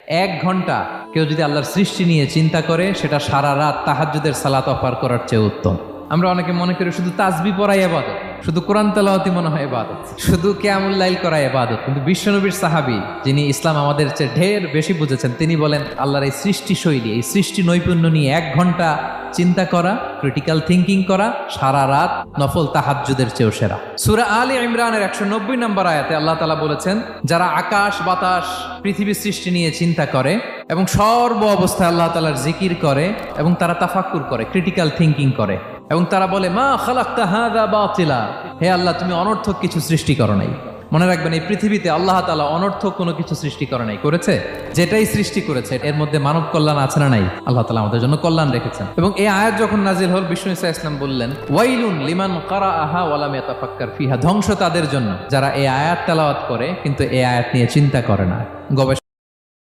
1 ঘন্টা কেউ যদি আল্লাহর সৃষ্টি নিয়ে চিন্তা করে, সেটা সারা রাত তাহাজ্জুদের সালাত অফার করার চেয়ে উত্তম। আমরা অনেকে মনে করি শুধু তাসবিহ পড়াই ইবাদত, শুধু কোরআন তেলাওয়াতই মনে হয় ইবাদত, শুধু কিয়ামুল লাইল করা ইবাদত। কিন্তু বিশ্বনবীর সাহাবী, যিনি ইসলাম আমাদের চেয়ে ঢের বেশি বুঝেছেন, তিনি বলেন আল্লাহর এই সৃষ্টি শৈলী, এই সৃষ্টি নৈপুণ্য নিয়ে 1 ঘন্টা চিন্তা করা, ক্রিটিক্যাল থিঙ্কিং করা, সারা রাত নফল তাহাজ্জুদের চেয়েও সেরা। সূরা আলে ইমরানের 190 নম্বর আয়াতে আল্লাহ তাআলা বলেছেন, যারা আকাশ বাতাস পৃথিবী সৃষ্টি নিয়ে চিন্তা করে এবং সর্ব অবস্থায় আল্লাহ তাআলার জিকির করে এবং তারা তাফাক্কুর করে, ক্রিটিক্যাল থিঙ্কিং করে এবং তারা বলে মা খালাকতা হাযা বাতিলা, হে আল্লাহ তুমি অনর্থক কিছু সৃষ্টি করো নাই। মনে রাখবেন, এই পৃথিবীতে আল্লাহ তাআলা অনর্থক কোনো কিছু সৃষ্টি করে নাই, করেছে যেটাই সৃষ্টি করেছে এর মধ্যে মানব কল্যাণ আছে না নাই? আল্লাহ তাআলা আমাদের জন্য কল্যাণ রেখেছেন। এবং এই আয়াত যখন নাজিল হল, বিষ্ণু ঈসা ইসলাম বললেন ওয়াইলুন লিমান কারাআহা ওয়া লাম ইয়াতাফাক্কার ফিহা, ধ্বংস তাদের জন্য যারা এই আয়াত তেলাওয়াত করে কিন্তু এই আয়াত নিয়ে চিন্তা করে না, গবেষণা